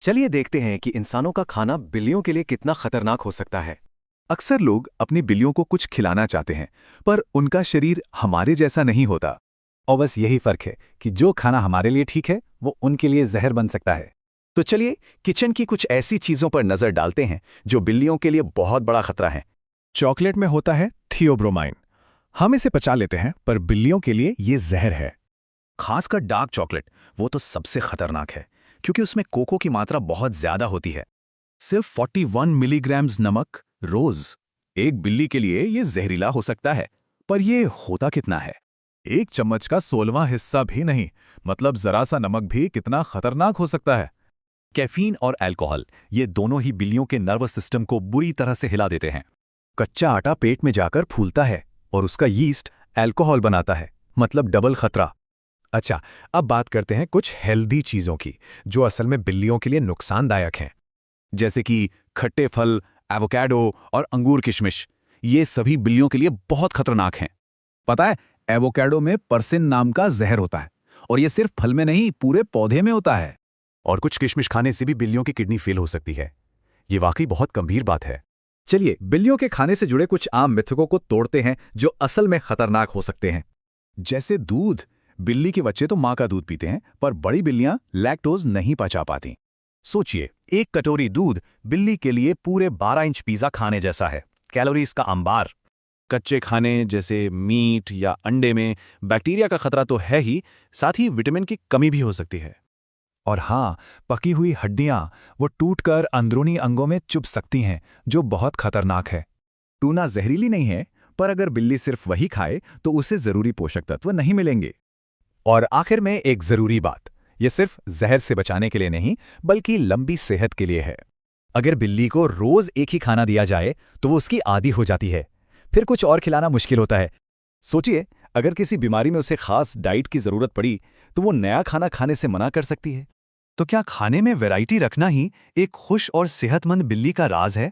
चलिए देखते हैं कि इंसानों का खाना बिल्लियों के लिए कितना खतरनाक हो सकता है। अक्सर लोग अपनी बिल्लियों को कुछ खिलाना चाहते हैं, पर उनका शरीर हमारे जैसा नहीं होता। और बस यही फर्क है कि जो खाना हमारे लिए ठीक है वो उनके लिए जहर बन सकता है। तो चलिए किचन की कुछ ऐसी चीजों पर नजर डालते हैं जो बिल्लियों के लिए बहुत बड़ा खतरा है। चॉकलेट में होता है थियोब्रोमाइन। हम इसे पचा लेते हैं, पर बिल्लियों के लिए ये जहर है। खासकर डार्क चॉकलेट, वो तो सबसे खतरनाक है क्योंकि उसमें कोको की मात्रा बहुत ज्यादा होती है। सिर्फ 41 मिलीग्राम्स नमक रोज। एक बिल्ली के लिए ये जहरीला हो सकता है, पर ये होता कितना है? एक चम्मच का 16वां हिस्सा भी नहीं। मतलब जरा सा नमक भी कितना खतरनाक हो सकता है। कैफीन और अल्कोहल, ये दोनों ही बिल्लियों के नर्वस सिस्टम को बुरी तरह से हिला देते हैं। कच्चा आटा पेट में जाकर फूलता है और उसका यीस्ट अल्कोहल बनाता है, मतलब डबल खतरा। अच्छा, अब बात करते हैं कुछ हेल्दी चीजों की, जो असल में बिल्लियों के लिए नुकसानदायक हैं। जैसे कि खट्टे फल, एवोकाडो और अंगूर किशमिश, ये सभी बिल्लियों के लिए बहुत खतरनाक हैं। पता है, एवोकाडो में परसिन नाम का जहर होता है, और ये सिर्फ फल में नहीं, पूरे पौधे में होता है। और कुछ किशमिश खाने से भी बिल्लियों की किडनी फेल हो सकती है। ये वाकई बहुत गंभीर बात है। चलिए बिल्लियों के खाने से जुड़े कुछ आम मिथकों को तोड़ते हैं जो असल में खतरनाक हो सकते हैं। जैसे दूध। बिल्ली के बच्चे तो माँ का दूध पीते हैं, पर बड़ी बिल्लियां लैक्टोज नहीं पचा पाती। सोचिए, एक कटोरी दूध बिल्ली के लिए पूरे 12 इंच पिज्जा खाने जैसा है। कैलोरीज का अंबार। कच्चे खाने जैसे मीट या अंडे में बैक्टीरिया का खतरा तो है ही, साथ ही विटामिन की कमी भी हो सकती है। और हाँ, पकी हुई हड्डियां, वो टूटकर अंदरूनी अंगों में चुभ सकती हैं, जो बहुत खतरनाक है। टूना जहरीली नहीं है, पर अगर बिल्ली सिर्फ वही खाए तो उसे जरूरी पोषक तत्व नहीं मिलेंगे। और आखिर में एक जरूरी बात, ये सिर्फ जहर से बचाने के लिए नहीं, बल्कि लंबी सेहत के लिए है। अगर बिल्ली को रोज एक ही खाना दिया जाए तो वो उसकी आदी हो जाती है, फिर कुछ और खिलाना मुश्किल होता है। सोचिए, अगर किसी बीमारी में उसे खास डाइट की जरूरत पड़ी तो वो नया खाना खाने से मना कर सकती है। तो क्या खाने में वैरायटी रखना ही एक खुश और सेहतमंद बिल्ली का राज है?